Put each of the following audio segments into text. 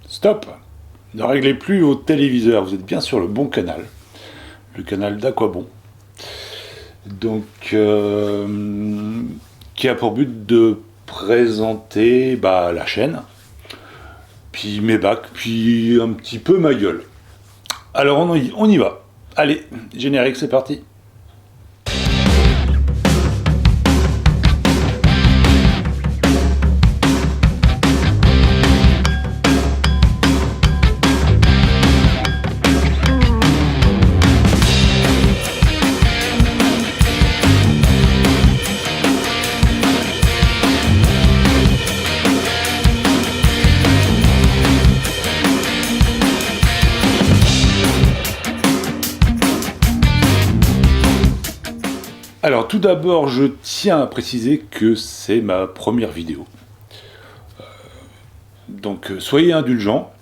Stop! Ne réglez plus au téléviseur, vous êtes bien sur le bon canal, le canal d'Aquabon. Donc, qui a pour but de présenter la chaîne, puis mes bacs, puis un petit peu ma gueule. Alors on y va. Allez, générique, c'est parti. Alors tout d'abord, je tiens à préciser que c'est ma première vidéo. Donc soyez indulgents.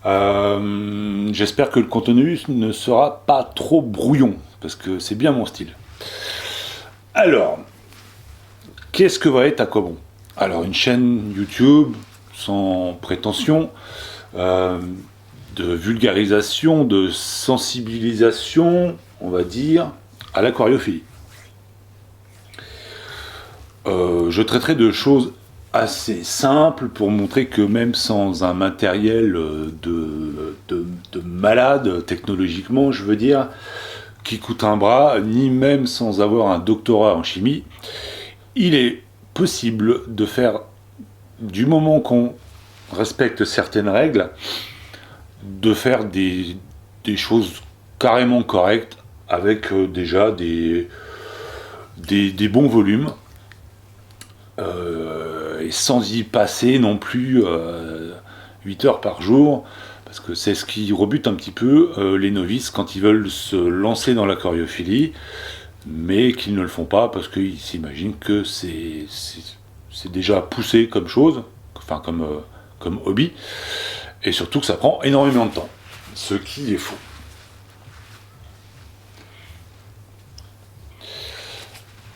J'espère que le contenu ne sera pas trop brouillon, parce que c'est bien mon style. Alors, qu'est-ce que va être Aquabon? Alors une chaîne YouTube, sans prétention, de vulgarisation, de sensibilisation, on va dire, à l'aquariophilie. Je traiterai de choses assez simples pour montrer que même sans un matériel de malade, technologiquement, je veux dire, qui coûte un bras, ni même sans avoir un doctorat en chimie, il est possible de faire, du moment qu'on respecte certaines règles, de faire des choses carrément correctes avec déjà des bons volumes. Et sans y passer non plus 8 heures par jour, parce que c'est ce qui rebute un petit peu les novices quand ils veulent se lancer dans l'aquariophilie, mais qu'ils ne le font pas parce qu'ils s'imaginent que c'est déjà poussé comme chose, enfin comme hobby, et surtout que ça prend énormément de temps, ce qui est faux.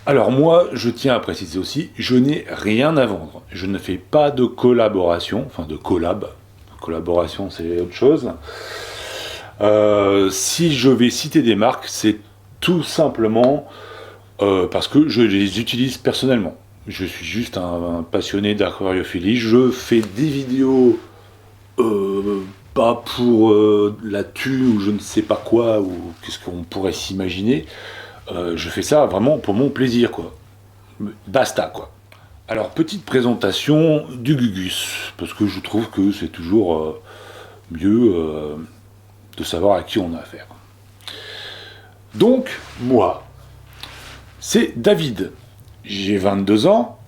Alors moi, je tiens à préciser aussi, je n'ai rien à vendre. Je ne fais pas de collaboration, enfin de collab. Collaboration, c'est autre chose. Si je vais citer des marques, c'est tout simplement parce que je les utilise personnellement. Je suis juste un passionné d'aquariophilie. Je fais des vidéos pas pour la thune ou je ne sais pas quoi, ou qu'est-ce qu'on pourrait s'imaginer. Je fais ça vraiment pour mon plaisir, quoi. Basta, quoi. Alors, petite présentation du Gugus, parce que je trouve que c'est toujours mieux de savoir à qui on a affaire. Donc, moi, c'est David. J'ai 22 ans.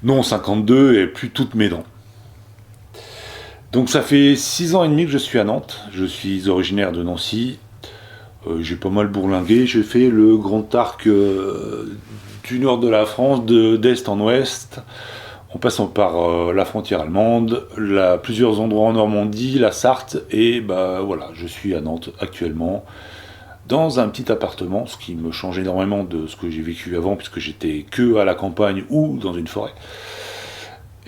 Non, 52 et plus toutes mes dents. Donc ça fait 6 ans et demi que je suis à Nantes. Je suis originaire de Nancy. J'ai pas mal bourlingué, j'ai fait le grand arc du nord de la France, d'est en ouest, en passant par la frontière allemande, plusieurs endroits en Normandie, la Sarthe, et voilà, je suis à Nantes actuellement, dans un petit appartement, ce qui me change énormément de ce que j'ai vécu avant, puisque j'étais que à la campagne ou dans une forêt.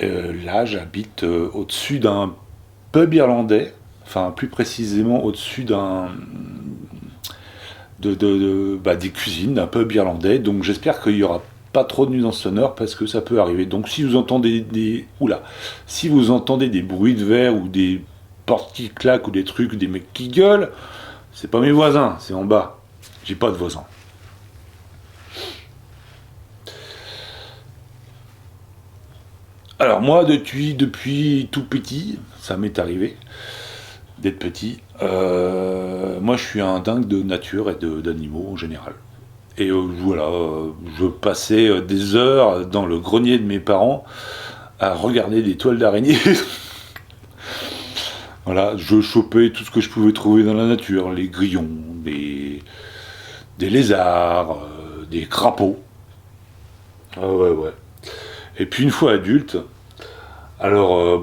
Là, j'habite au-dessus d'un pub irlandais, enfin plus précisément au-dessus des cuisines d'un pub irlandais, donc j'espère qu'il n'y aura pas trop de nuisances sonores parce que ça peut arriver. Donc si vous entendez si vous entendez des bruits de verre ou des portes qui claquent ou des trucs, des mecs qui gueulent, c'est pas mes voisins, c'est en bas. J'ai pas de voisins. Alors moi depuis tout petit, ça m'est arrivé d'être petit. Moi je suis un dingue de nature et d'animaux en général. Et voilà, je passais des heures dans le grenier de mes parents à regarder des toiles d'araignée. Voilà, je chopais tout ce que je pouvais trouver dans la nature, les grillons, des lézards, des crapauds. Ah ouais. Et puis une fois adulte, alors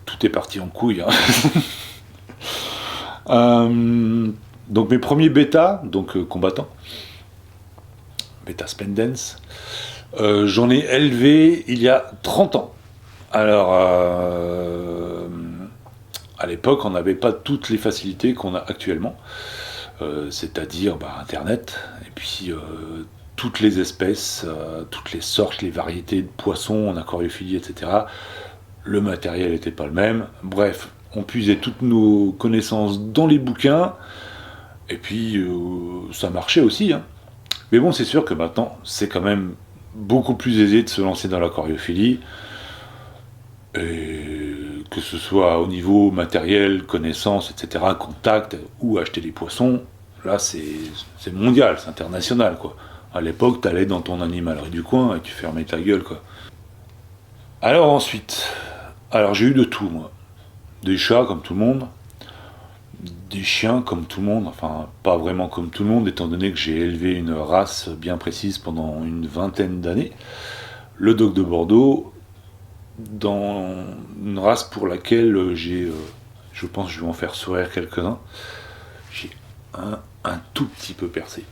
tout est parti en couille. Hein. Donc mes premiers bêtas, combattants, bêta spendens, j'en ai élevé il y a 30 ans. Alors, à l'époque, on n'avait pas toutes les facilités qu'on a actuellement, c'est-à-dire Internet, et puis toutes les espèces, toutes les sortes, les variétés de poissons en aquariophilie, etc. Le matériel n'était pas le même. Bref, on puisait toutes nos connaissances dans les bouquins, et puis ça marchait aussi, hein. Mais bon, c'est sûr que maintenant, c'est quand même beaucoup plus aisé de se lancer dans l'aquariophilie, et que ce soit au niveau matériel, connaissances, etc., contact, ou acheter des poissons, là c'est mondial, c'est international, quoi. À l'époque, t'allais dans ton animalerie du coin et tu fermais ta gueule, quoi. Alors ensuite, alors j'ai eu de tout, moi. Des chats, comme tout le monde, des chiens, comme tout le monde, enfin, pas vraiment comme tout le monde, étant donné que j'ai élevé une race bien précise pendant une vingtaine d'années. Le Dogue de Bordeaux, dans une race pour laquelle je pense que je vais en faire sourire quelques-uns, j'ai un tout petit peu percé.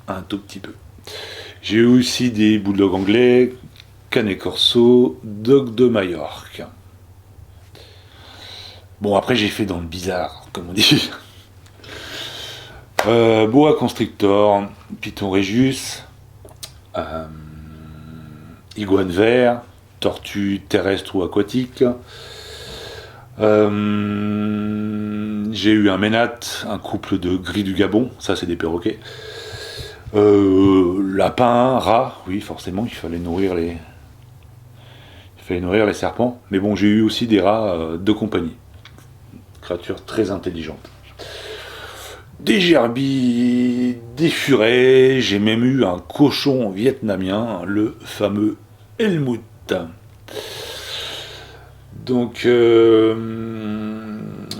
Un tout petit peu. J'ai eu aussi des bulldogs anglais, canet corso, dog de Majorque. Bon, après j'ai fait dans le bizarre, comme on dit. Boa constrictor, python régus, euh, iguane vert, tortue terrestre ou aquatique. J'ai eu un ménat, un couple de gris du Gabon, ça c'est des perroquets. Lapin, rat, oui forcément il fallait nourrir les serpents. Mais bon, j'ai eu aussi des rats de compagnie, créatures très intelligentes. Des gerbilles, des furets, j'ai même eu un cochon vietnamien, le fameux Helmut. Donc,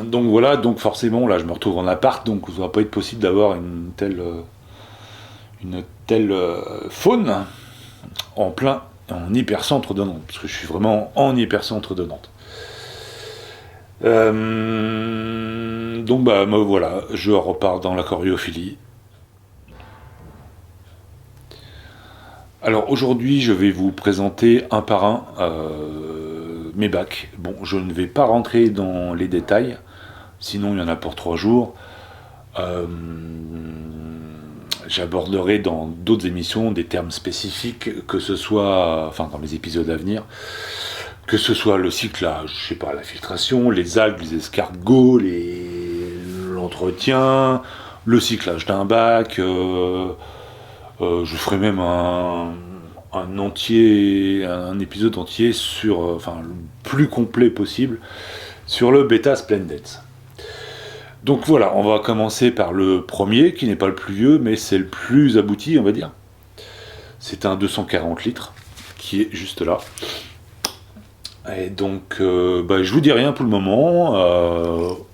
donc voilà, donc forcément là je me retrouve en appart, donc ça va pas être possible d'avoir une telle faune en hypercentre de Nantes, parce que je suis vraiment en hypercentre de Nantes. Donc moi, voilà, je repars dans la choréophilie. Alors aujourd'hui, je vais vous présenter un par un mes bacs. Bon, je ne vais pas rentrer dans les détails, sinon il y en a pour 3 jours. Euh, J'aborderai dans d'autres émissions des termes spécifiques, que ce soit, enfin dans les épisodes à venir, que ce soit le cyclage, je sais pas, la filtration, les algues, les escargots, l'entretien, le cyclage d'un bac. Je ferai même un épisode entier sur, enfin le plus complet possible, sur le Beta Splendid. Donc voilà, on va commencer par le premier, qui n'est pas le plus vieux, mais c'est le plus abouti, on va dire. C'est un 240 litres, qui est juste là. Et donc, je vous dis rien pour le moment.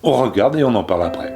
On regarde et on en parle après.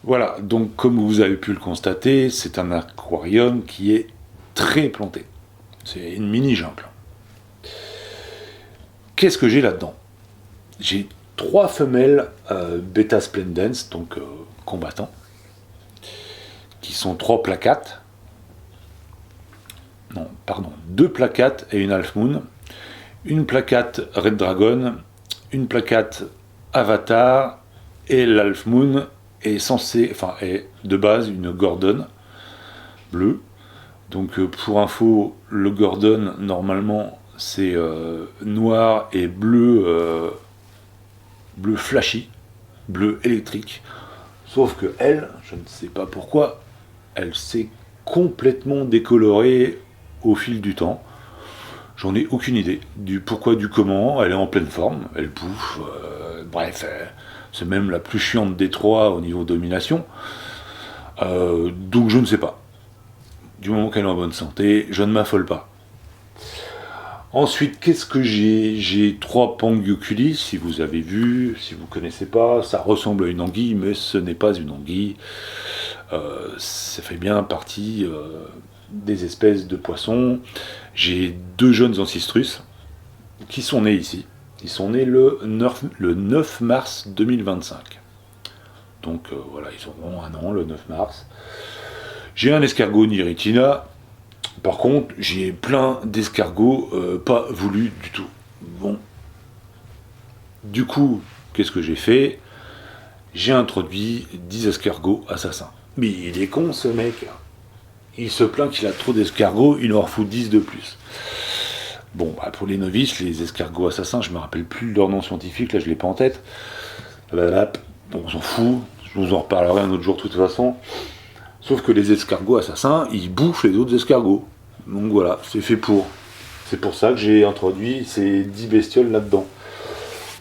Voilà, donc comme vous avez pu le constater, c'est un aquarium qui est très planté. C'est une mini jungle. Qu'est-ce que j'ai là-dedans? J'ai 3 femelles Beta Splendens, donc combattants, qui sont 3 placates. Non, pardon, 2 placates et une Half Moon. Une placate Red Dragon, une placate Avatar, et l'Half Moon est censée, enfin est de base une Gordon bleue. Donc pour info, le Gordon normalement c'est noir et bleu, bleu flashy, bleu électrique. Sauf que elle, je ne sais pas pourquoi, elle s'est complètement décolorée au fil du temps. J'en ai aucune idée du pourquoi, du comment. Elle est en pleine forme, elle bouffe, bref, c'est même la plus chiante des 3 au niveau domination. Donc je ne sais pas. Du moment qu'elle est en bonne santé, je ne m'affole pas. Ensuite, qu'est-ce que j'ai? J'ai 3 Pangyoculi, si vous avez vu, si vous ne connaissez pas, ça ressemble à une anguille, mais ce n'est pas une anguille. Ça fait bien partie des espèces de poissons. J'ai 2 jeunes ancistrus qui sont nés ici. Ils sont nés le 9 mars 2025. Donc voilà, ils auront 1 an le 9 mars. J'ai un escargot Niritina. Par contre, j'ai plein d'escargots pas voulus du tout. Bon. Du coup, qu'est-ce que j'ai fait? J'ai introduit 10 escargots assassins. Mais il est con ce mec. Il se plaint qu'il a trop d'escargots, il en refout 10 de plus. Bon, bah pour les novices, les escargots assassins, je me rappelle plus leur nom scientifique, là je l'ai pas en tête. Bon, on s'en fout, je vous en reparlerai un autre jour de toute façon. Sauf que les escargots assassins, ils bouffent les autres escargots. Donc voilà, c'est fait pour. C'est pour ça que j'ai introduit ces 10 bestioles là-dedans.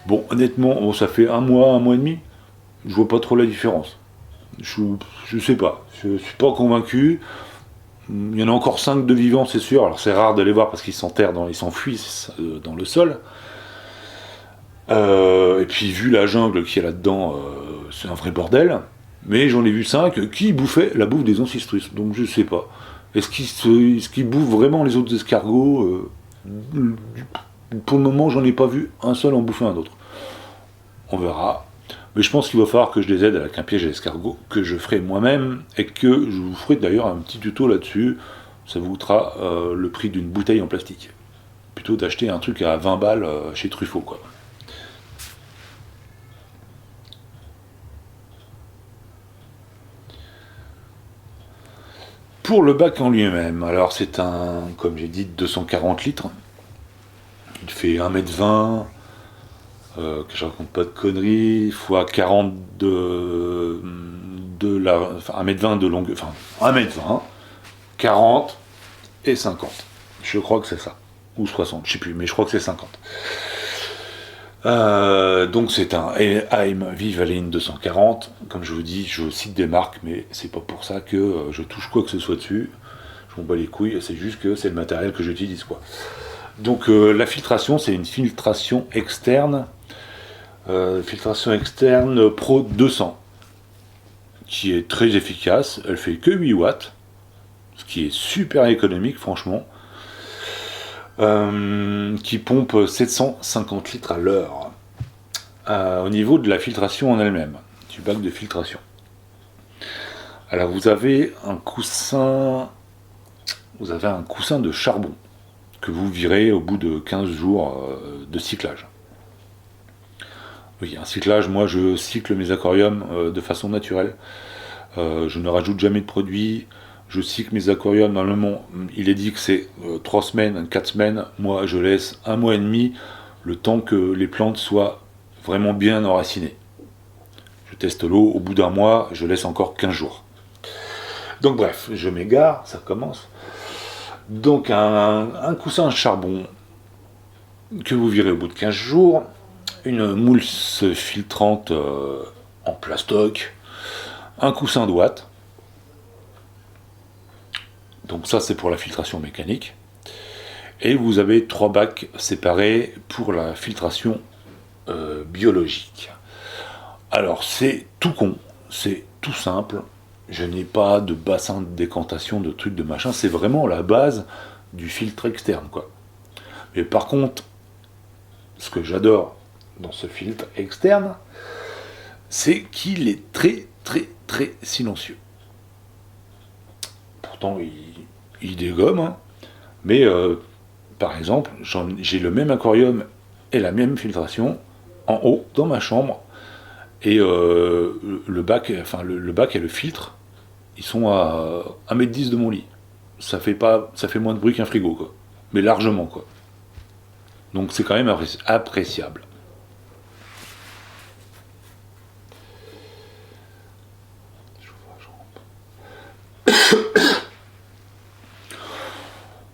Bon, honnêtement, bon, ça fait un mois et demi. Je vois pas trop la différence. Je sais pas, je suis pas convaincu. Il y en a encore 5 de vivants, c'est sûr. Alors c'est rare de les voir parce qu'ils s'enterrent, ils s'enfuient dans le sol. Et puis vu la jungle qu'il y a là-dedans, c'est un vrai bordel. Mais j'en ai vu 5 qui bouffaient la bouffe des ancistrus. Donc je sais pas. Est-ce qu'ils bouffent vraiment les autres escargots? Pour le moment, j'en ai pas vu un seul en bouffer un autre. On verra. Mais je pense qu'il va falloir que je les aide avec un piège à escargot que je ferai moi-même et que je vous ferai d'ailleurs un petit tuto là-dessus. Ça vous coûtera le prix d'une bouteille en plastique. Plutôt d'acheter un truc à 20 balles chez Truffaut, quoi. Pour le bac en lui-même, alors c'est un, comme j'ai dit, 240 litres. Il fait 1m20, que je raconte pas de conneries, fois 40 enfin 1m20 de longueur, enfin 1m20, 40 et 50. Je crois que c'est ça. Ou 60, je sais plus, mais je crois que c'est 50. Donc c'est un AIM Vivaline 240. Comme je vous dis, je cite des marques, mais c'est pas pour ça que je touche quoi que ce soit dessus. Je m'en bats les couilles, c'est juste que c'est le matériel que j'utilise, quoi. Donc la filtration, c'est une filtration externe Pro 200, qui est très efficace. Elle fait que 8 watts, ce qui est super économique, franchement. Qui pompe 750 litres à l'heure. Au niveau de la filtration en elle-même, du bac de filtration. Alors vous avez un coussin de charbon que vous virez au bout de 15 jours de cyclage. Oui, un cyclage, moi je cycle mes aquariums de façon naturelle. Je ne rajoute jamais de produits. Je cycle mes aquariums, normalement, il est dit que c'est 3 semaines, 4 semaines. Moi, je laisse 1 mois et demi, le temps que les plantes soient vraiment bien enracinées. Je teste l'eau, au bout d'1 mois, je laisse encore 15 jours. Donc bref, je m'égare, ça commence. Donc un coussin de charbon que vous virez au bout de 15 jours, une mousse filtrante en plastoc, un coussin de ouate. Donc ça c'est pour la filtration mécanique. Et vous avez 3 bacs séparés pour la filtration biologique. Alors c'est tout con, tout simple. Je n'ai pas de bassin de décantation, de trucs de machin. C'est vraiment la base du filtre externe, quoi. Mais par contre, ce que j'adore dans ce filtre externe, c'est qu'il est très très très silencieux. Pourtant, il dégomme, hein. Mais par exemple, j'ai le même aquarium et la même filtration en haut dans ma chambre. Et le bac et le filtre, ils sont à 1,10 m de mon lit. Ça fait moins de bruit qu'un frigo, quoi. Mais largement, quoi. Donc c'est quand même appréciable.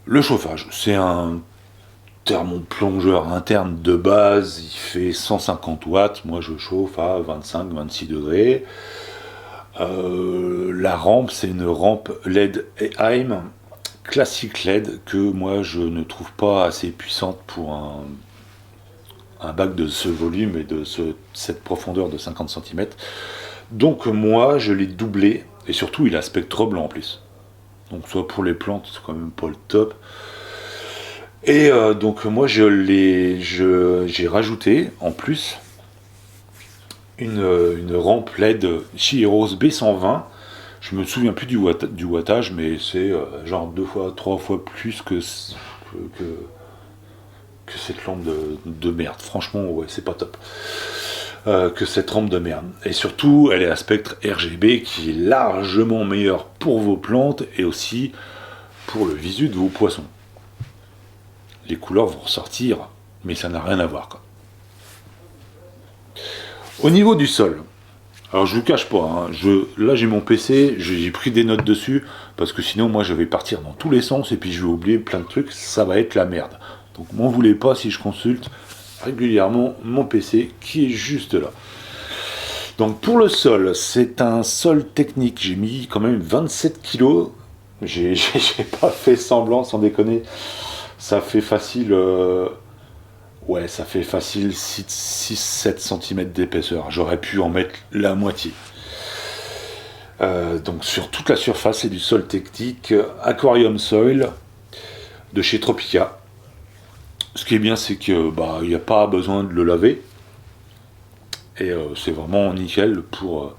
Le chauffage, c'est un thermoplongeur interne de base, il fait 150 watts, moi je chauffe à 25-26 degrés. La rampe, c'est une rampe LED Eheim, classique LED, que moi je ne trouve pas assez puissante pour un bac de ce volume et de cette profondeur de 50 cm. Donc moi je l'ai doublé, et surtout il a spectre blanc en plus. Donc soit pour les plantes, c'est quand même pas le top. Et donc moi j'ai rajouté en plus une rampe LED Chihiros B120. Je me souviens plus du wattage, mais c'est genre 2 fois, 3 fois plus que cette lampe de merde. Franchement, ouais, c'est pas top. Que cette rampe de merde. Et surtout, elle est à spectre RGB qui est largement meilleur pour vos plantes et aussi pour le visu de vos poissons. Les couleurs vont ressortir, mais ça n'a rien à voir, quoi. Au niveau du sol, alors je vous cache pas, hein, là j'ai mon PC, j'ai pris des notes dessus, parce que sinon moi je vais partir dans tous les sens et puis je vais oublier plein de trucs, ça va être la merde. Donc m'en voulez pas si je consulte régulièrement mon PC qui est juste là. Donc pour le sol, c'est un sol technique, j'ai mis quand même 27 kg, j'ai pas fait semblant, sans déconner, ça fait facile... Ouais, ça fait facile 6-7 cm d'épaisseur. J'aurais pu en mettre la moitié. Donc sur toute la surface, c'est du sol technique Aquarium Soil de chez Tropica. Ce qui est bien, c'est que il n'y a pas besoin de le laver. Et c'est vraiment nickel pour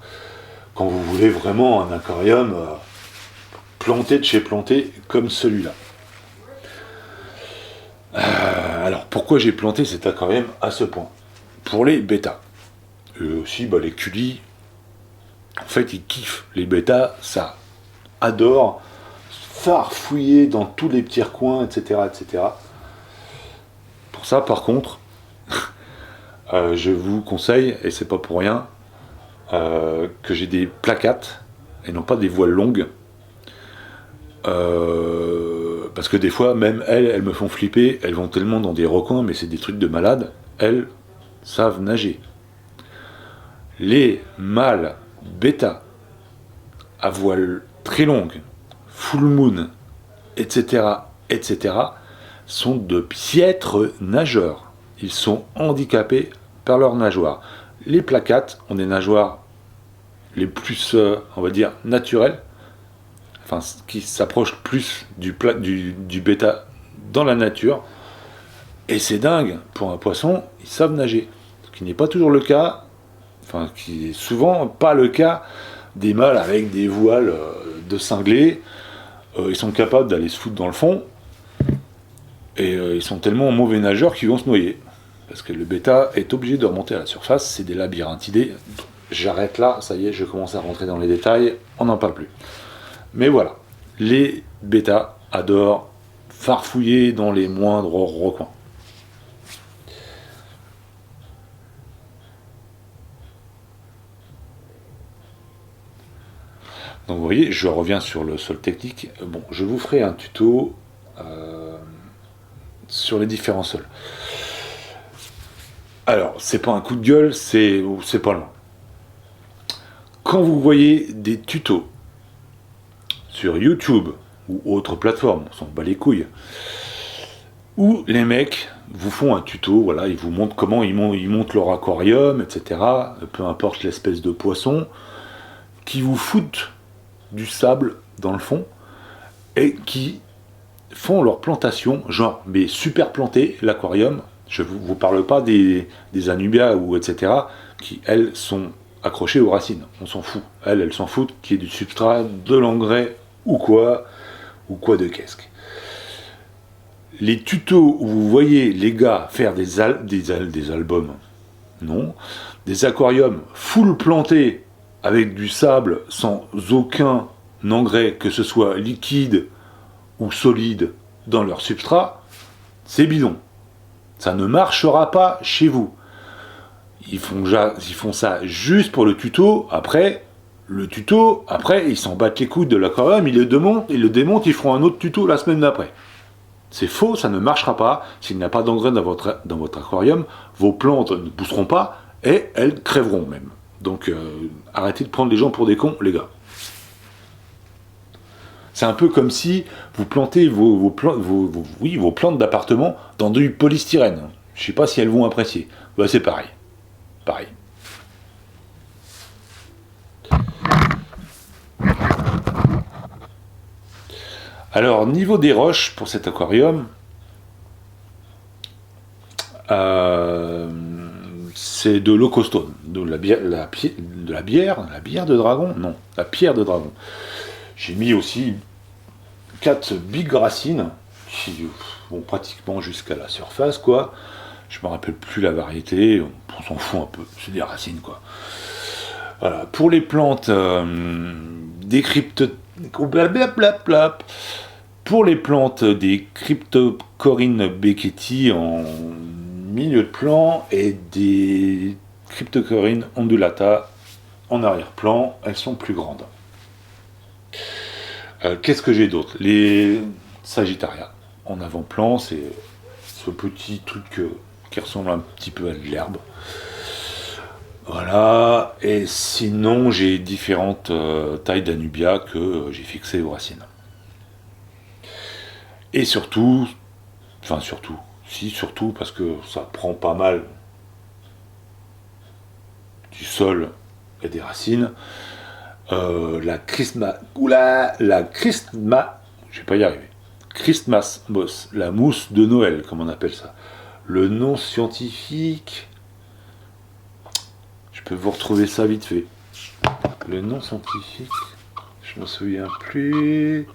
quand vous voulez vraiment un aquarium planté de chez planté comme celui-là. Alors pourquoi j'ai planté cet aquarium à ce point? Pour les bêtas. Et aussi les culis, en fait ils kiffent. Les bêtas, ça adore farfouiller dans tous les petits recoins, etc. etc. Pour ça par contre, je vous conseille, et c'est pas pour rien, que j'ai des placates, et non pas des voiles longues. Parce que des fois, même elles me font flipper, elles vont tellement dans des recoins, mais c'est des trucs de malades, elles savent nager. Les mâles bêta à voile très longue, full moon, etc., etc., sont de piètres nageurs. Ils sont handicapés par leurs nageoires. Les placates ont des nageoires les plus, on va dire, naturelles, enfin qui s'approche plus du bêta dans la nature, et c'est dingue, pour un poisson, ils savent nager, ce qui n'est pas toujours le cas, enfin qui est souvent pas le cas des mâles avec des voiles de cinglés. Ils sont capables d'aller se foutre dans le fond, et ils sont tellement mauvais nageurs qu'ils vont se noyer, parce que le bêta est obligé de remonter à la surface, c'est des labyrinthidés. J'arrête là, ça y est, je commence à rentrer dans les détails, on n'en parle plus. Mais voilà, les bêtas adorent farfouiller dans les moindres recoins. Donc vous voyez, je reviens sur le sol technique. Bon, je vous ferai un tuto sur les différents sols. Alors, c'est pas un coup de gueule, c'est pas loin. Quand vous voyez des tutos sur YouTube ou autre plateforme, on s'en bat les couilles, où les mecs vous font un tuto, voilà, ils vous montrent comment ils montent leur aquarium, etc., peu importe l'espèce de poisson, qui vous foutent du sable dans le fond et qui font leur plantation, genre, mais super planté, l'aquarium. Je ne vous parle pas des anubias ou etc., qui, elles, sont accrochées aux racines. On s'en fout. Elles s'en foutent qu'il y ait du substrat, de l'engrais ou quoi de qu'est-ce. Les tutos où vous voyez les gars faire des albums, non, des aquariums full plantés avec du sable sans aucun engrais, que ce soit liquide ou solide dans leur substrat, c'est bidon. Ça ne marchera pas chez vous. Ils font ça juste pour le tuto. Après, ils s'en battent les coudes de l'aquarium, ils le démontent, ils feront un autre tuto la semaine d'après. C'est faux, ça ne marchera pas. S'il n'y a pas d'engrais dans votre aquarium, vos plantes ne pousseront pas et elles crèveront même. Donc arrêtez de prendre les gens pour des cons, les gars. C'est un peu comme si vous plantez vos plantes d'appartement dans du polystyrène. Je ne sais pas si elles vont apprécier. Bah, c'est pareil. Pareil. Alors, niveau des roches pour cet aquarium, c'est de l'eau costone, de la bière de dragon. Non, la pierre de dragon. J'ai mis aussi 4 big racines qui vont pratiquement jusqu'à la surface, quoi. Je me rappelle plus la variété, on s'en fout un peu, c'est des racines, quoi. Voilà. Pour les plantes pour les plantes des Cryptocorinne Becketi en milieu de plan et des Cryptocorinne ondulata en arrière-plan, elles sont plus grandes. Qu'est-ce que j'ai d'autre? Les Sagittaria en avant-plan, c'est ce petit truc qui ressemble un petit peu à de l'herbe. Voilà, et sinon j'ai différentes tailles d'Anubia que j'ai fixées aux racines. Et surtout, surtout parce que ça prend pas mal du sol et des racines. Je vais pas y arriver. Christmas moss, la mousse de Noël, comme on appelle ça. Le nom scientifique, je peux vous retrouver ça vite fait. Le nom scientifique, je m'en souviens plus.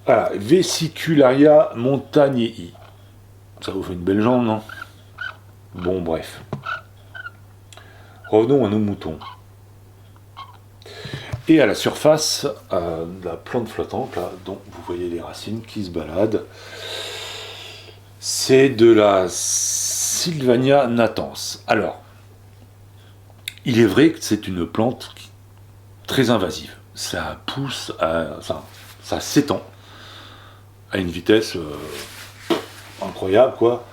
Voilà, Vesicularia montagnei. Ça vous fait une belle jambe, non? Bon, bref. Revenons à nos moutons. Et à la surface, la plante flottante, là, dont vous voyez les racines qui se baladent, c'est de la Sylvania natans. Alors, il est vrai que c'est une plante très invasive. Ça pousse, ça s'étend à une vitesse incroyable, quoi.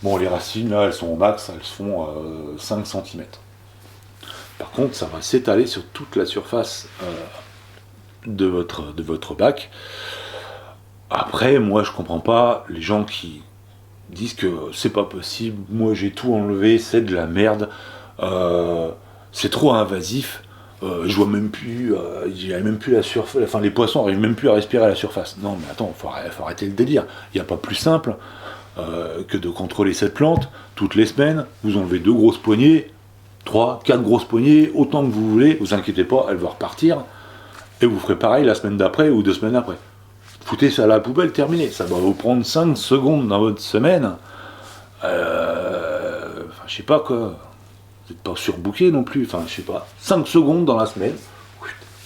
Bon, les racines, là, elles sont au max, elles font 5 cm. Par contre, ça va s'étaler sur toute la surface de votre bac. Après, moi, je comprends pas les gens qui disent que c'est pas possible, moi j'ai tout enlevé, c'est de la merde, c'est trop invasif, je vois même plus, j'ai même plus la surface, enfin les poissons arrivent même plus à respirer à la surface. Non mais attends, faut arrêter le délire. Il n'y a pas plus simple que de contrôler cette plante toutes les semaines. Vous enlevez 2 grosses poignées, 3, 4 grosses poignées, autant que vous voulez, vous inquiétez pas, elle va repartir, et vous ferez pareil la semaine d'après ou 2 semaines après. Foutez ça à la poubelle, terminé. Ça va vous prendre 5 secondes dans votre semaine. Enfin, je sais pas quoi. Vous n'êtes pas surbooké non plus. Enfin, je sais pas. 5 secondes dans la semaine.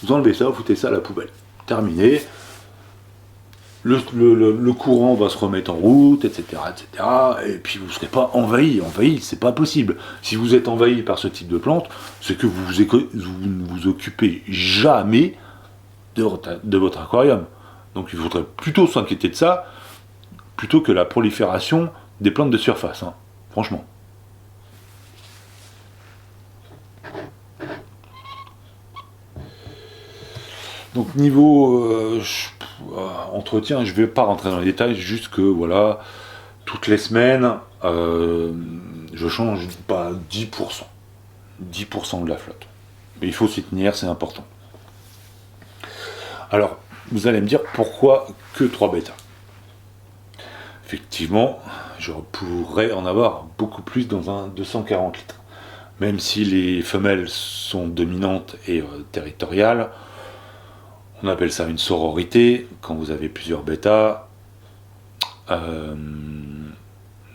Vous enlevez ça, vous foutez ça à la poubelle. Terminé. Le courant va se remettre en route, etc., etc. Et puis vous ne serez pas envahi. Envahi, c'est pas possible. Si vous êtes envahi par ce type de plante, c'est que vous ne vous occupez jamais de votre aquarium. Donc il faudrait plutôt s'inquiéter de ça, plutôt que la prolifération des plantes de surface, hein, franchement. Donc niveau entretien, je ne vais pas rentrer dans les détails, juste que voilà, toutes les semaines, je change pas 10%. 10% de la flotte. Mais il faut s'y tenir, c'est important. Alors, vous allez me dire pourquoi que 3 bêtas. Effectivement, je pourrais en avoir beaucoup plus dans un 240 litres. Même si les femelles sont dominantes et territoriales, on appelle ça une sororité. Quand vous avez plusieurs bêtas,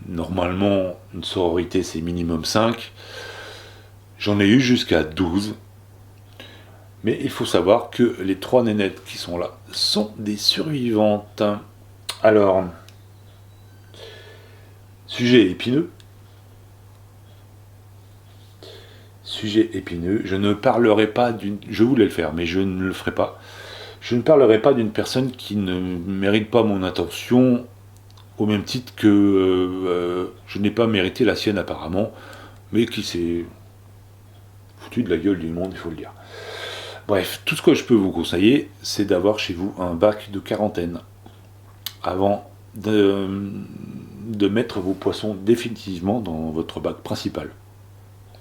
normalement, une sororité c'est minimum 5. J'en ai eu jusqu'à 12. Mais il faut savoir que les 3 nénettes qui sont là sont des survivantes. Alors, sujet épineux. Sujet épineux. Je ne parlerai pas d'une... Je voulais le faire, mais je ne le ferai pas. Je ne parlerai pas d'une personne qui ne mérite pas mon attention, au même titre que je n'ai pas mérité la sienne apparemment, mais qui s'est foutu de la gueule du monde, il faut le dire. Bref, tout ce que je peux vous conseiller, c'est d'avoir chez vous un bac de quarantaine avant de mettre vos poissons définitivement dans votre bac principal.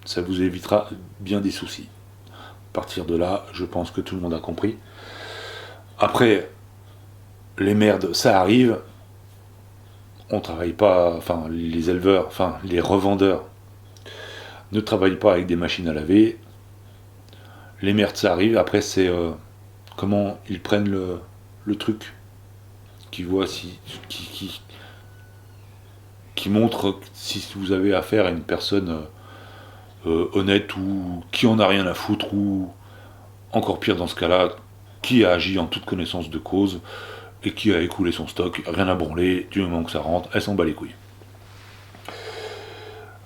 Ça vous évitera bien des soucis. À partir de là, je pense que tout le monde a compris. Après, les merdes, ça arrive. On travaille pas, enfin les éleveurs, enfin les revendeurs ne travaillent pas avec des machines à laver. Les merdes, ça arrive. Après, c'est comment ils prennent le truc qui voit si qui montre si vous avez affaire à une personne honnête ou qui en a rien à foutre, ou encore pire dans ce cas-là, qui a agi en toute connaissance de cause et qui a écoulé son stock, rien à branler, du moment que ça rentre, elle s'en bat les couilles.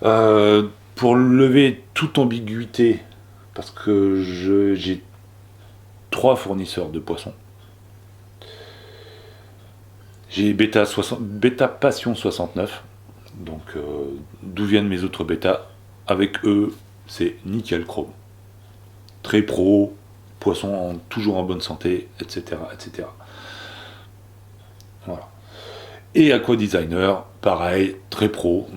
Pour lever toute ambiguïté, parce que j'ai 3 fournisseurs de poissons. J'ai Beta Passion 69, donc d'où viennent mes autres bêtas. Avec eux, c'est nickel chrome. Très pro, poisson toujours en bonne santé, etc. etc. Voilà. Et Aqua Designer, pareil, très pro,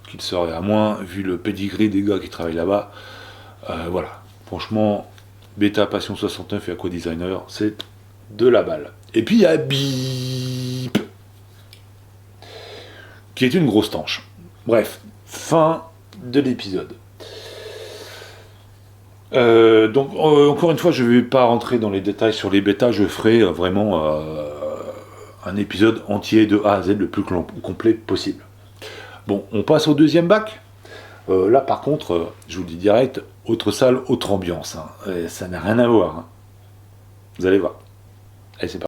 qu'il serait à moins, vu le pedigree des gars qui travaillent là-bas. Voilà. Franchement, Beta Passion 69 et Aqua Designer, c'est de la balle. Et puis il y a Beep, qui est une grosse tanche. Bref, fin de l'épisode. Donc encore une fois, je ne vais pas rentrer dans les détails sur les bêtas, je ferai vraiment un épisode entier de A à Z le plus complet possible. Bon, on passe au deuxième bac. Là par contre, je vous le dis direct, autre salle, autre ambiance. Hein. Ça n'a rien à voir. Hein. Vous allez voir. Allez, c'est parti.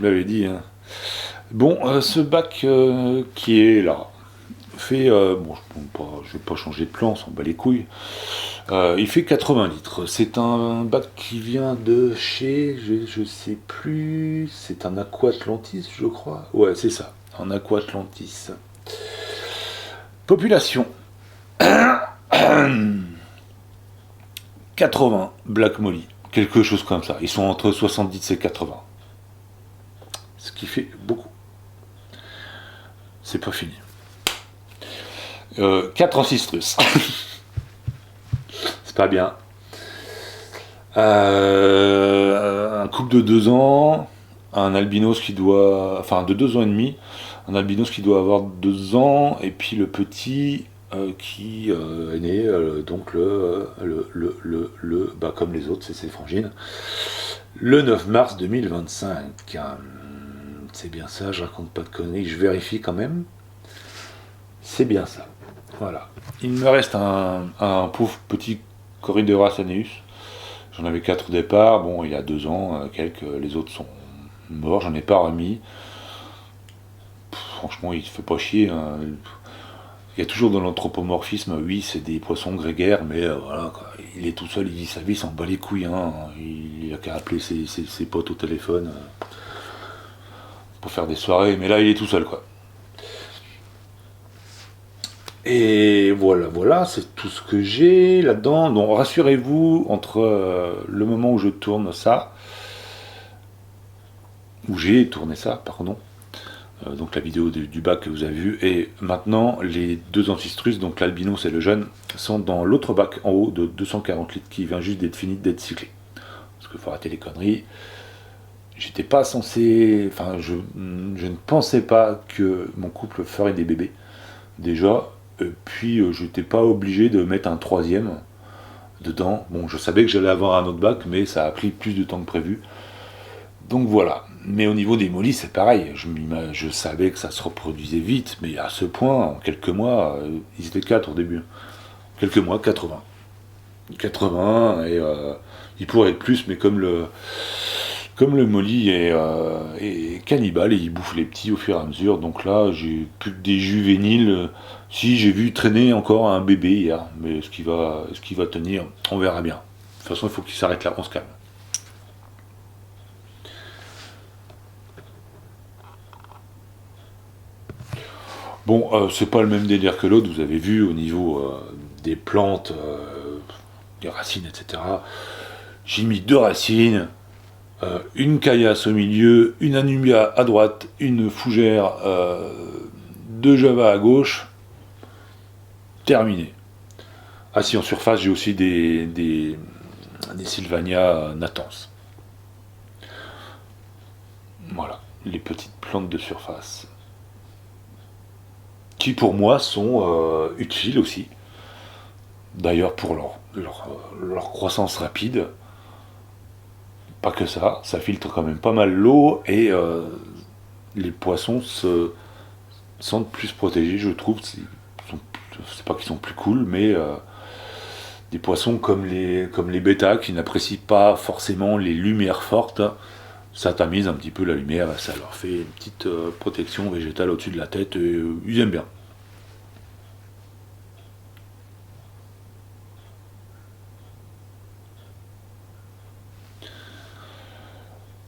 vous l'avais dit. Hein. Bon, ce bac qui est là, fait... bon, je vais pas changer de plan, on s'en bat les couilles. Il fait 80 litres. C'est un bac qui vient de chez... Je sais plus... C'est un Aqua Atlantis, je crois. Ouais, c'est ça. Un Aqua Atlantis. Population. 80 Black Molly. Quelque chose comme ça. Ils sont entre 70 et 80. Ce qui fait beaucoup. C'est pas fini. 4 cistrus. C'est pas bien. Un couple de 2 ans. Un albinos qui doit... Enfin, de 2 ans et demi. Un albinos qui doit avoir 2 ans. Et puis le petit... qui est né donc bah, comme les autres, c'est ses frangines, le 9 mars 2025. C'est bien ça, je raconte pas de conneries, je vérifie quand même. C'est bien ça. Voilà. Il me reste un pauvre petit Corydoras aneus. J'en avais 4 au départ. Bon, il y a 2 ans, quelques, les autres sont morts, j'en ai pas remis. Franchement, il se fait pas chier. Hein. Il y a toujours dans l'anthropomorphisme, oui, c'est des poissons grégaires, mais voilà, quoi. Il est tout seul, il vit sa vie, il s'en bat les couilles. Hein. Il a qu'à appeler ses potes au téléphone pour faire des soirées, mais là, il est tout seul, quoi. Et voilà, c'est tout ce que j'ai là-dedans. Donc, rassurez-vous, entre le moment où je tourne ça, où j'ai tourné ça, pardon, donc la vidéo du bac que vous avez vu, et maintenant les 2 ancistrus, donc l'albinos et le jeune, sont dans l'autre bac en haut de 240 litres qui vient juste d'être fini d'être cyclé. Parce qu'il faut arrêter les conneries. J'étais pas censé... Enfin, je ne pensais pas que mon couple ferait des bébés, déjà, et puis j'étais pas obligé de mettre un 3e dedans. Bon, je savais que j'allais avoir un autre bac, mais ça a pris plus de temps que prévu. Donc voilà. Mais au niveau des mollies, c'est pareil. Je savais que ça se reproduisait vite, mais à ce point, en quelques mois, ils étaient 4 au début. Quelques mois, 80. 80, et il pourrait être plus, mais comme le molly est cannibale, et il bouffe les petits au fur et à mesure, donc là, j'ai plus que des juvéniles. Si, j'ai vu traîner encore un bébé hier, mais est-ce qu'il va tenir, on verra bien. De toute façon, il faut qu'il s'arrête là, on se calme. Bon, c'est pas le même délire que l'autre, vous avez vu au niveau des plantes, des racines, etc. J'ai mis 2 racines, une caillasse au milieu, une anumia à droite, une fougère de java à gauche, terminé. Ah si, en surface, j'ai aussi des sylvania natans. Voilà, les petites plantes de surface. Qui pour moi sont utiles aussi. D'ailleurs pour leur croissance rapide. Pas que ça filtre quand même pas mal l'eau et les poissons se sentent plus protégés, je trouve. C'est pas qu'ils sont plus cool, mais des poissons comme les bêtas qui n'apprécient pas forcément les lumières fortes, ça tamise un petit peu la lumière, ça leur fait une petite protection végétale au-dessus de la tête, et ils aiment bien.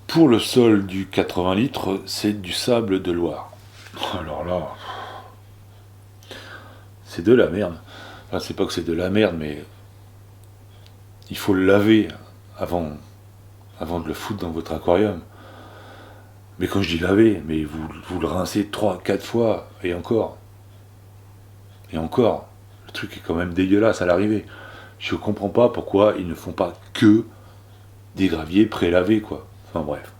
Pour le sol du 80 litres, c'est du sable de Loire. Alors là, c'est de la merde. Enfin, c'est pas que c'est de la merde, mais il faut le laver avant de le foutre dans votre aquarium. Mais quand je dis laver, mais vous le rincez 3-4 fois, et encore. Et encore. Le truc est quand même dégueulasse à l'arrivée. Je comprends pas pourquoi ils ne font pas que des graviers pré-lavés, quoi. Enfin bref.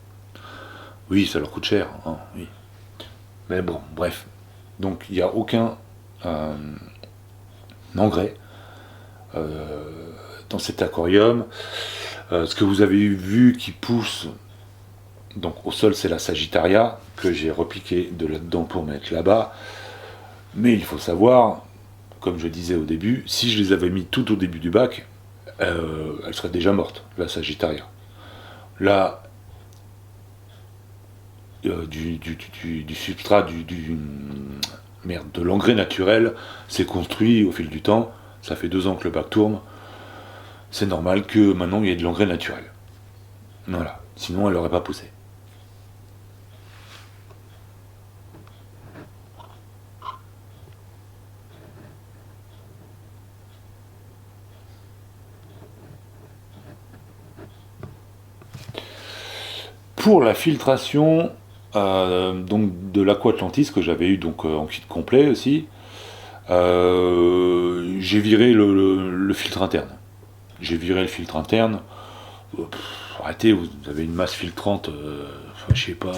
Oui, ça leur coûte cher, hein, oui. Mais bon, bref. Donc il n'y a aucun engrais dans cet aquarium. Ce que vous avez vu qui pousse, donc au sol, c'est la Sagittaria, que j'ai repiqué de là-dedans pour mettre là-bas. Mais il faut savoir, comme je disais au début, si je les avais mis tout au début du bac, elle serait déjà morte, la Sagittaria. Là, du substrat, merde, de l'engrais naturel s'est construit au fil du temps. Ça fait 2 ans que le bac tourne. C'est normal que maintenant il y ait de l'engrais naturel. Voilà. Sinon, elle n'aurait pas poussé. Pour la filtration donc de l'Aqua-Atlantis que j'avais eu donc en kit complet aussi, j'ai viré le filtre interne. J'ai viré le filtre interne. Arrêtez, vous avez une masse filtrante, je sais pas,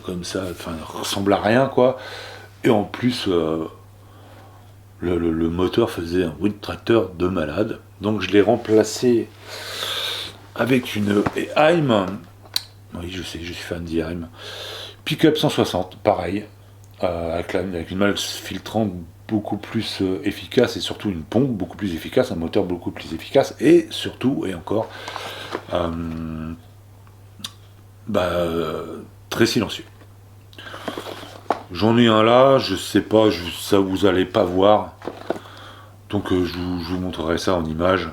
comme ça, ressemble à rien quoi. Et en plus, le moteur faisait un bruit de tracteur de malade. Donc je l'ai remplacé avec une Eheim. Oui, je sais, je suis fan d'Eheim. Pickup 160, pareil, avec une masse filtrante beaucoup plus efficace et surtout une pompe beaucoup plus efficace, un moteur beaucoup plus efficace et surtout, et encore, très silencieux. J'en ai un là, je sais pas, ça vous allez pas voir, donc je vous montrerai ça en image,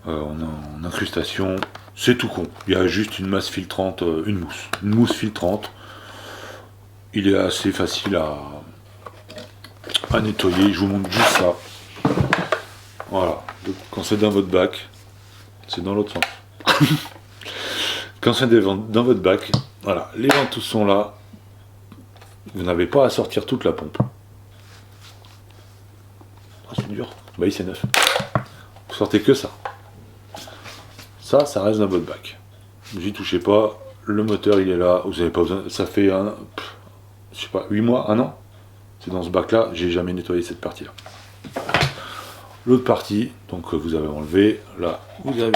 en incrustation. C'est tout con, il y a juste une masse filtrante, une mousse filtrante. Il est assez facile à nettoyer, je vous montre juste ça. Voilà, donc, quand c'est dans votre bac, c'est dans l'autre sens. Quand c'est dans votre bac, voilà, les ventouses sont là. Vous n'avez pas à sortir toute la pompe. Ah, c'est dur. Bah oui, c'est neuf. Vous sortez que ça. Ça reste dans votre bac. Vous y touchez pas. Le moteur, il est là. Vous n'avez pas besoin. Ça fait je sais pas, 8 mois, 1 an. C'est dans ce bac-là. J'ai jamais nettoyé cette partie-là. L'autre partie, donc vous avez enlevé. Là, vous avez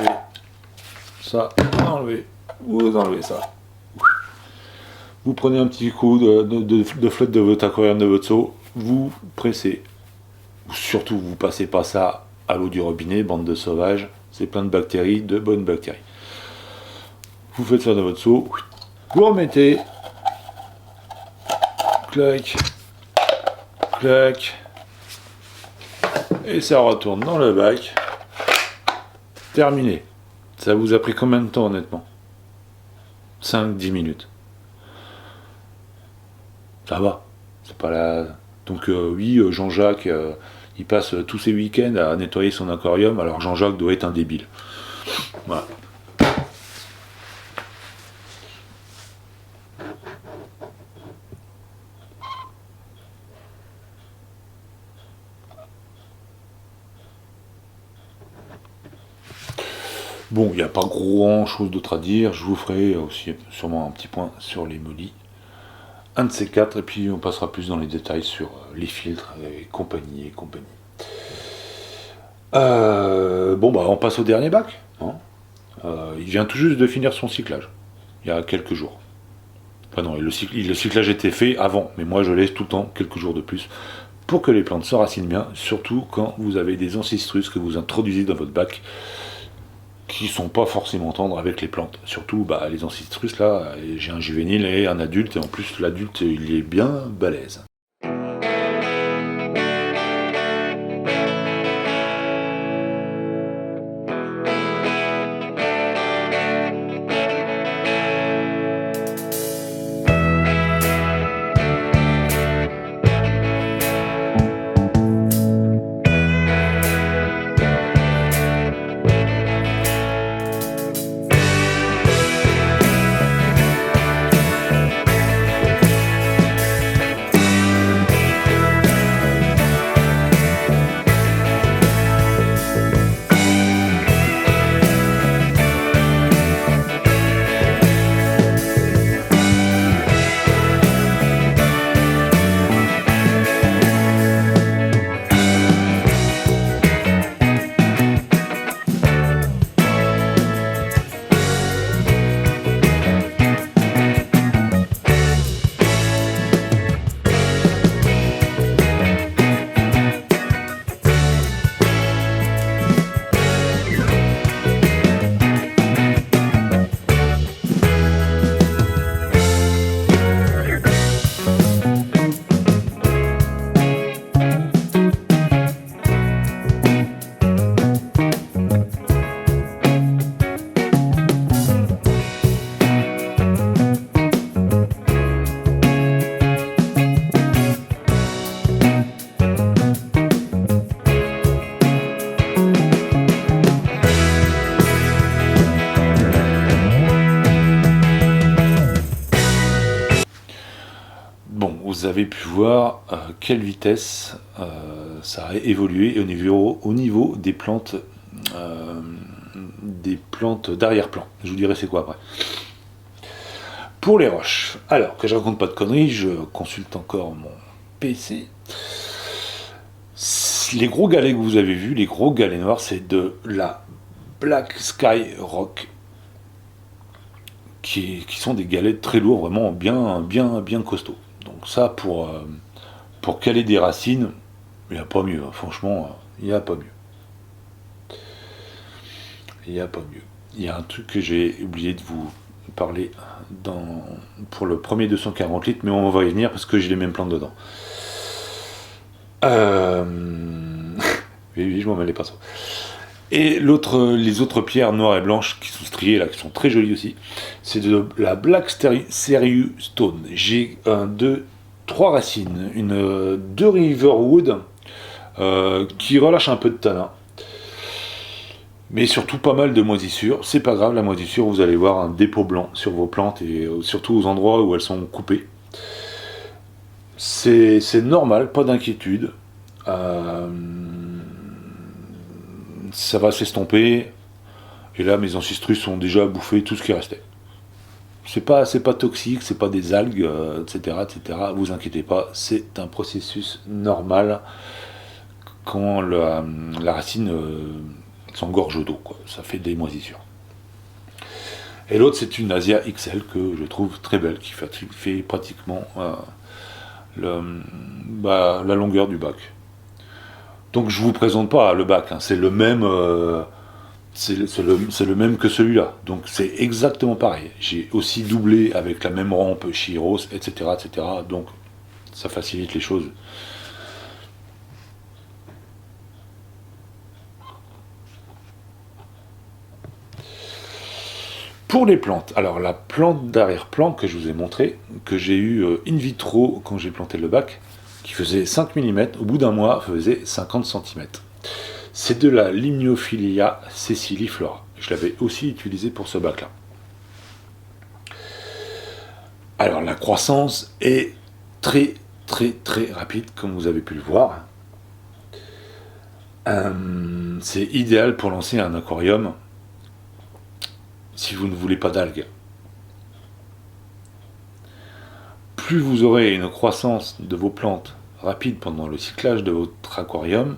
ça enlevé. Vous enlevez ça. Vous prenez un petit coup de flotte de votre aquarium, de votre seau, vous pressez. Surtout, vous passez pas ça à l'eau du robinet, bande de sauvages. C'est plein de bactéries, de bonnes bactéries. Vous faites ça dans votre seau. Vous remettez. Clac. Clac. Et ça retourne dans le bac. Terminé. Ça vous a pris combien de temps honnêtement? 5-10 minutes. Ça va. C'est pas la. Donc oui, Jean-Jacques, il passe tous ses week-ends à nettoyer son aquarium, alors Jean-Jacques doit être un débile. Voilà. Bon, il n'y a pas grand chose d'autre à dire. Je vous ferai aussi sûrement un petit point sur les mollies. Un de ces quatre, et puis on passera plus dans les détails sur les filtres et compagnie et compagnie. Bon, bah on passe au dernier bac. Hein. Il vient tout juste de finir son cyclage, il y a quelques jours. Enfin non, le cyclage était fait avant, mais moi je laisse tout le temps quelques jours de plus pour que les plantes s'enracinent bien, surtout quand vous avez des ancistrus que vous introduisez dans votre bac qui sont pas forcément tendres avec les plantes. Surtout les ancistrus là, j'ai un juvénile et un adulte, et en plus l'adulte il est bien balèze. vous avez pu voir quelle vitesse ça a évolué au niveau des plantes d'arrière-plan. Je vous dirai c'est quoi après. Pour les roches, alors que je raconte pas de conneries, je consulte encore mon PC. Les gros galets que vous avez vus, les gros galets noirs, c'est de la Black Sky Rock, qui sont des galets très lourds, vraiment bien costauds. Donc ça, pour caler des racines, il n'y a pas mieux, hein. Franchement, il n'y a pas mieux. Il n'y a pas mieux. Il y a un truc que j'ai oublié de vous parler pour le premier 240 litres, mais on va y venir parce que j'ai les mêmes plantes dedans. Oui, je m'en mêlais pas ça. Et les autres pierres noires et blanches qui sont striées là, qui sont très jolies aussi, c'est de la Black Serious Stone. J'ai 3 racines, deux Riverwood qui relâchent un peu de tanin, mais surtout pas mal de moisissures. C'est pas grave, la moisissure, vous allez voir un dépôt blanc sur vos plantes et surtout aux endroits où elles sont coupées. C'est normal, pas d'inquiétude. Ça va s'estomper. Et là, mes ancestrus ont déjà bouffé tout ce qui restait. C'est pas toxique, c'est pas des algues, etc. Vous inquiétez pas, c'est un processus normal quand la racine s'engorge d'eau, quoi. Ça fait des moisissures. Et l'autre, c'est une Asia XL que je trouve très belle, qui fait pratiquement la longueur du bac. Donc je vous présente pas le bac, hein, c'est le même, c'est le même que celui-là. Donc c'est exactement pareil. J'ai aussi doublé avec la même rampe chez Heroes, etc. Donc ça facilite les choses. Pour les plantes, alors la plante d'arrière-plan que je vous ai montré, que j'ai eu in vitro quand j'ai planté le bac, qui faisait 5 mm, au bout d'un mois faisait 50 cm. C'est de la Limnophilia sessiliflora. Je l'avais aussi utilisé pour ce bac-là. Alors la croissance est très rapide, comme vous avez pu le voir. C'est idéal pour lancer un aquarium si vous ne voulez pas d'algues. Plus vous aurez une croissance de vos plantes rapide pendant le cyclage de votre aquarium,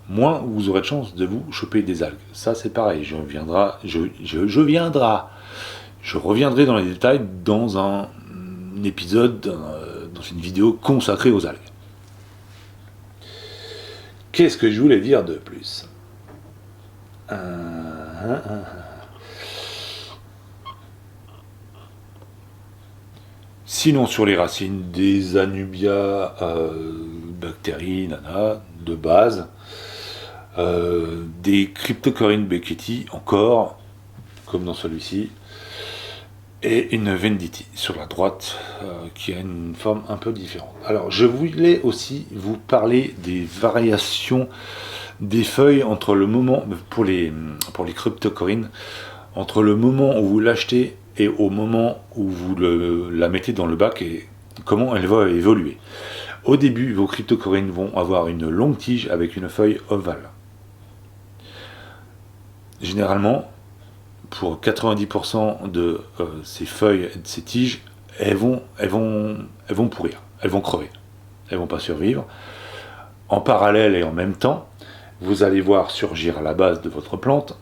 moins vous aurez de chance de vous choper des algues. Ça c'est pareil, je reviendrai dans les détails dans un épisode, dans une vidéo consacrée aux algues. Qu'est-ce que je voulais dire de plus ? Sinon, sur les racines, des Anubia bactéries, de base, des Cryptocorinne Becketi, encore, comme dans celui-ci, et une Venditti sur la droite, qui a une forme un peu différente. Alors, je voulais aussi vous parler des variations des feuilles entre le moment, pour les Cryptocorinne, entre le moment où vous l'achetez et au moment où vous la mettez dans le bac et comment elle va évoluer. Au début, vos cryptocorinnes vont avoir une longue tige avec une feuille ovale. Généralement, pour 90% de ces feuilles et de ces tiges, elles vont pourrir, elles vont crever, elles vont pas survivre. En parallèle et en même temps, vous allez voir surgir à la base de votre plante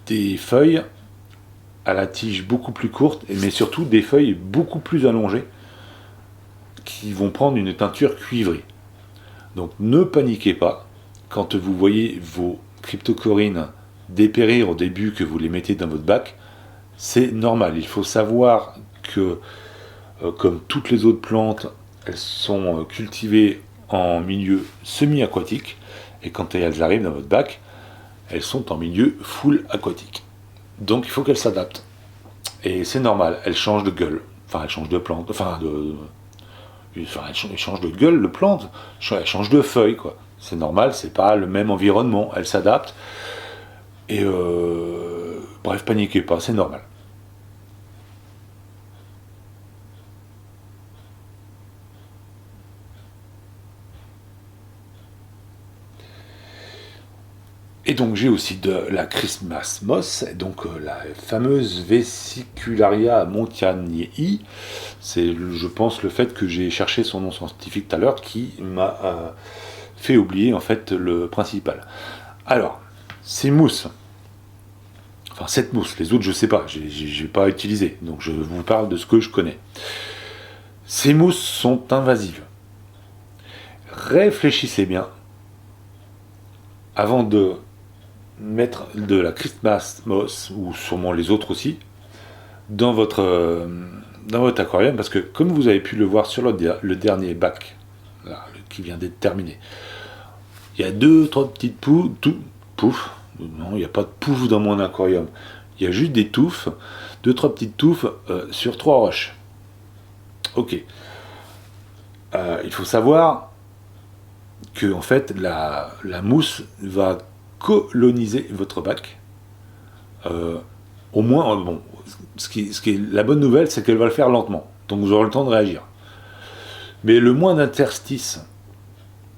des feuilles à la tige beaucoup plus courte, mais surtout des feuilles beaucoup plus allongées qui vont prendre une teinture cuivrée. Donc ne paniquez pas quand vous voyez vos cryptocorinnes dépérir au début que vous les mettez dans votre bac. C'est normal, il faut savoir que comme toutes les autres plantes, elles sont cultivées en milieu semi-aquatique et quand elles arrivent dans votre bac, elles sont en milieu full aquatique. Donc il faut qu'elles s'adaptent. Et c'est normal, elles changent de gueule. Enfin, elles changent de plante. Elles changent de gueule, de plante. Elles changent de feuilles, quoi. C'est normal, c'est pas le même environnement. Elles s'adaptent. Et bref, paniquez pas, c'est normal. Et donc j'ai aussi de la Christmas moss, donc la fameuse Vesicularia montianii. C'est, je pense, le fait que j'ai cherché son nom scientifique tout à l'heure qui m'a fait oublier en fait le principal. Alors, ces mousses, enfin cette mousse, les autres je sais pas, j'ai pas utilisé, donc je vous parle de ce que je connais. Ces mousses sont invasives. Réfléchissez bien avant de mettre de la Christmas moss, ou sûrement les autres aussi, dans votre aquarium, parce que comme vous avez pu le voir sur le dernier bac, là, qui vient d'être terminé, il y a 2-3 petites poufs, non, il n'y a pas de poufs dans mon aquarium, il y a juste des touffes, 2-3 petites touffes sur 3 roches. Ok. Il faut savoir que en fait la mousse va coloniser votre bac. Au moins, bon, ce qui est la bonne nouvelle, c'est qu'elle va le faire lentement. Donc vous aurez le temps de réagir. Mais le moins d'interstices,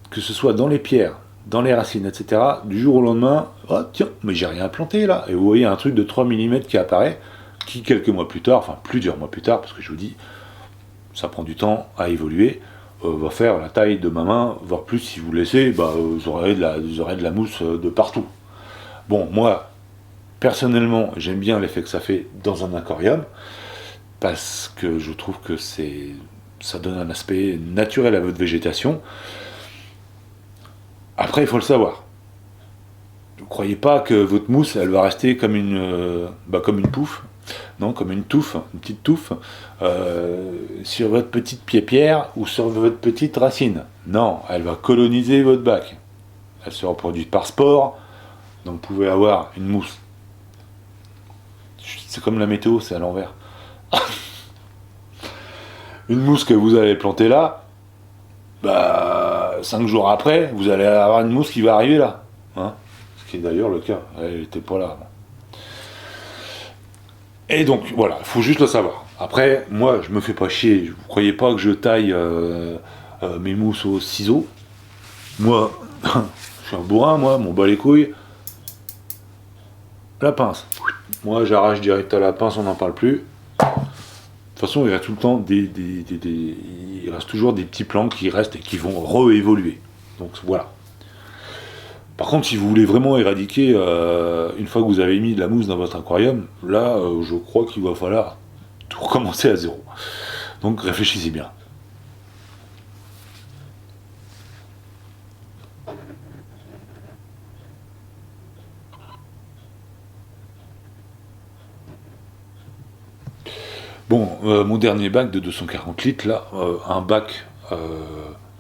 que ce soit dans les pierres, dans les racines, etc., du jour au lendemain, oh tiens, mais j'ai rien planté là. Et vous voyez un truc de 3 mm qui apparaît, qui quelques mois plus tard, enfin plusieurs mois plus tard, parce que je vous dis, ça prend du temps à évoluer, va faire la taille de ma main, voire plus si vous laissez, vous aurez de la mousse de partout. Bon, moi, personnellement, j'aime bien l'effet que ça fait dans un aquarium, parce que je trouve que ça donne un aspect naturel à votre végétation. Après, il faut le savoir. Ne croyez pas que votre mousse, elle va rester comme comme une pouffe, non, comme une touffe, une petite touffe, sur votre petite pierre ou sur votre petite racine. Non, elle va coloniser votre bac. Elle se reproduit par spore, donc vous pouvez avoir une mousse. C'est comme la météo, c'est à l'envers. Une mousse que vous allez planter là, 5 jours après, vous allez avoir une mousse qui va arriver là. Hein, ce qui est d'ailleurs le cas. Elle n'était pas là avant. Et donc voilà, il faut juste le savoir. Après, moi, je me fais pas chier. Vous croyez pas que je taille mes mousses au ciseau? Moi, je suis un bourrin, moi, m'en bat les couilles. La pince. Moi, j'arrache direct à la pince, on n'en parle plus. De toute façon, il reste tout le temps il reste toujours des petits plans qui restent et qui vont réévoluer. Donc voilà. Par contre, si vous voulez vraiment éradiquer, une fois que vous avez mis de la mousse dans votre aquarium, là, je crois qu'il va falloir tout recommencer à zéro. Donc réfléchissez bien. Bon, mon dernier bac de 240 litres, là,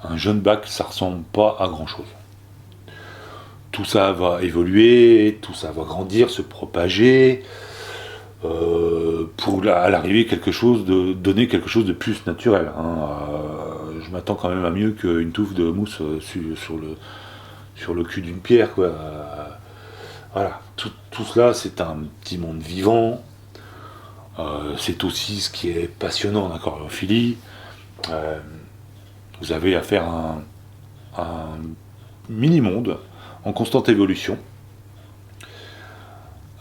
un jeune bac, ça ressemble pas à grand chose. Tout ça va évoluer, tout ça va grandir, se propager, pour à l'arrivée donner quelque chose de plus naturel. Hein. Je m'attends quand même à mieux qu'une touffe de mousse sur le cul d'une pierre, quoi. Voilà, tout cela, c'est un petit monde vivant. C'est aussi ce qui est passionnant en aquariophilie. Vous avez affaire à un mini-monde en constante évolution.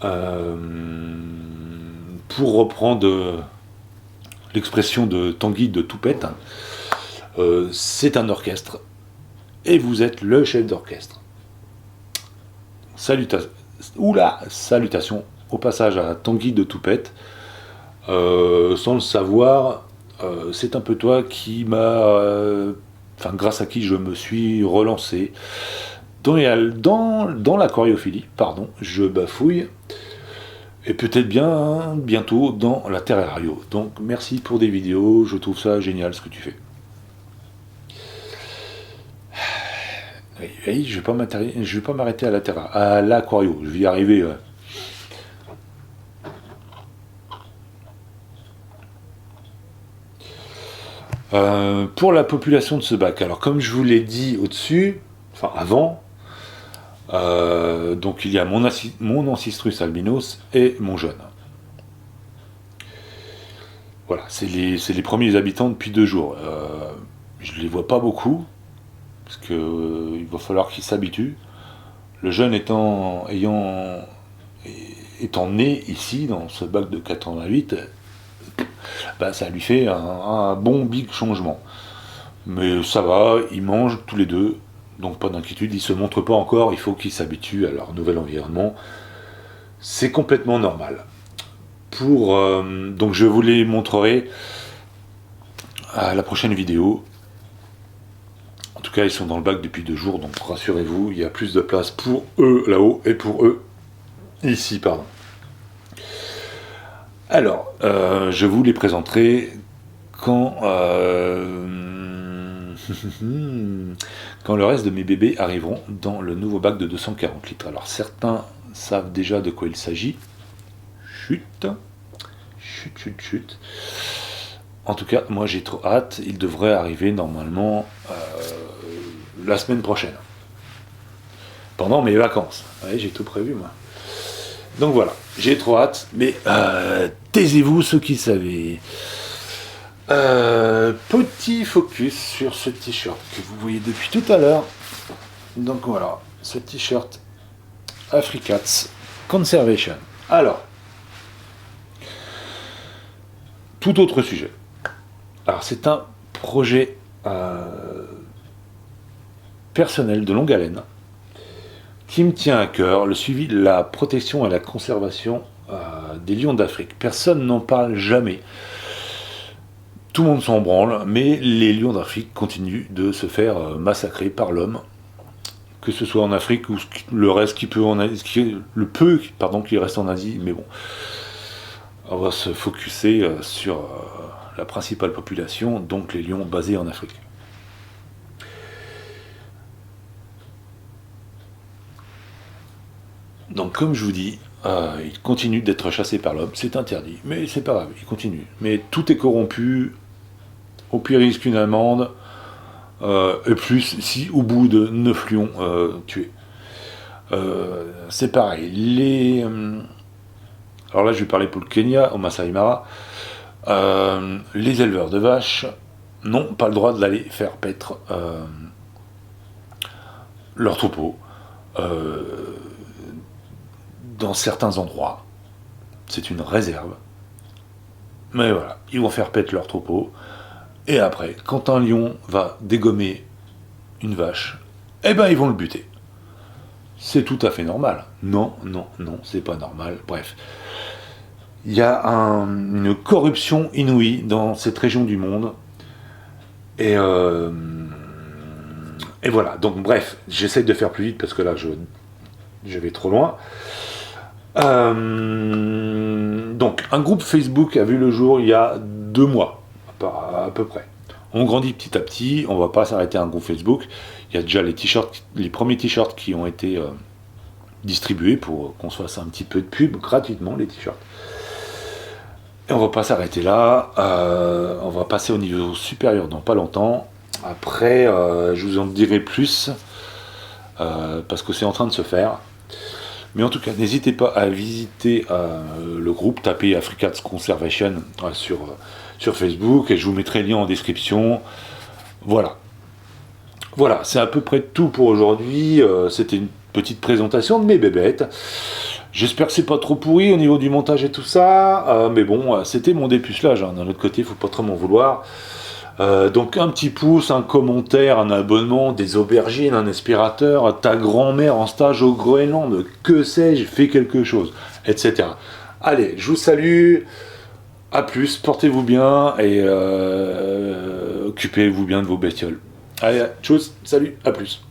Pour reprendre l'expression de Tanguy de Toupette, c'est un orchestre et vous êtes le chef d'orchestre. Salutations au passage à Tanguy de Toupette. Sans le savoir, c'est un peu toi qui grâce à qui je me suis relancé dans l'aquariophilie, pardon, je bafouille, et peut-être bien bientôt dans la terrario. Donc merci pour des vidéos, je trouve ça génial ce que tu fais. Oui, je vais pas m'arrêter à l'aquario, je vais y arriver. Pour la population de ce bac, alors comme je vous l'ai dit au-dessus, enfin avant, donc il y a mon Ancistrus albinos et mon jeune. Voilà, c'est les premiers habitants depuis 2 jours. Je les vois pas beaucoup, parce que il va falloir qu'ils s'habituent. Le jeune étant né ici, dans ce bac de 88, bah, ça lui fait un bon big changement. Mais ça va, ils mangent tous les deux, donc pas d'inquiétude, ils se montrent pas encore, il faut qu'ils s'habituent à leur nouvel environnement. C'est complètement normal. Donc je vous les montrerai à la prochaine vidéo. En tout cas, ils sont dans le bac depuis 2 jours, donc rassurez-vous, il y a plus de place pour eux là-haut et pour eux ici, pardon. Alors, je vous les présenterai quand quand le reste de mes bébés arriveront dans le nouveau bac de 240 litres. Alors certains savent déjà de quoi il s'agit. Chut. En tout cas, moi j'ai trop hâte. Il devrait arriver normalement la semaine prochaine. Pendant mes vacances. Ouais, j'ai tout prévu moi. Donc voilà, j'ai trop hâte, mais taisez-vous ceux qui savaient. Petit focus sur ce t-shirt que vous voyez depuis tout à l'heure. Donc voilà, ce t-shirt Africats Conservation. Alors, tout autre sujet. Alors c'est un projet personnel de longue haleine qui me tient à cœur, le suivi de la protection et la conservation des lions d'Afrique. Personne n'en parle jamais. Tout le monde s'en branle, mais les lions d'Afrique continuent de se faire massacrer par l'homme, que ce soit en Afrique ou le reste qui peut en Asie, le peu qui reste en Asie, mais bon, on va se focuser sur la principale population, donc les lions basés en Afrique. Donc comme je vous dis, ils continuent d'être chassés par l'homme, c'est interdit, mais c'est pas grave, ils continuent. Mais tout est corrompu. Au pire, il risque une amende, et plus si au bout de 9 lions tués. C'est pareil. Alors là, je vais parler pour le Kenya, au Masai Mara. Les éleveurs de vaches n'ont pas le droit d'aller faire paître leurs troupeaux dans certains endroits. C'est une réserve. Mais voilà, ils vont faire paître leurs troupeaux. Et après, quand un lion va dégommer une vache, eh ben ils vont le buter. C'est tout à fait normal. Non, c'est pas normal. Bref. Il y a une corruption inouïe dans cette région du monde. Et voilà. Donc bref, j'essaye de faire plus vite parce que là, je vais trop loin. Donc, un groupe Facebook a vu le jour il y a 2 mois. À peu près. On grandit petit à petit, on va pas s'arrêter à un groupe Facebook. Il y a déjà les premiers t-shirts qui ont été distribués pour qu'on se fasse un petit peu de pub gratuitement, les t-shirts. Et on va pas s'arrêter là, on va passer au niveau supérieur dans pas longtemps. Après, je vous en dirai plus, parce que c'est en train de se faire. Mais en tout cas, n'hésitez pas à visiter le groupe, tapez Africats Conservation sur Facebook, et je vous mettrai le lien en description. Voilà, c'est à peu près tout pour aujourd'hui. C'était une petite présentation de mes bébêtes. J'espère que c'est pas trop pourri au niveau du montage et tout ça, mais bon, c'était mon dépucelage, hein. D'un autre côté, il faut pas trop m'en vouloir. Donc un petit pouce, un commentaire, un abonnement, des aubergines, un aspirateur, ta grand-mère en stage au Groenland, que sais-je, fais quelque chose, etc. Allez, je vous salue. A plus, portez-vous bien et occupez-vous bien de vos bestioles. Allez, tchuss, salut, à plus.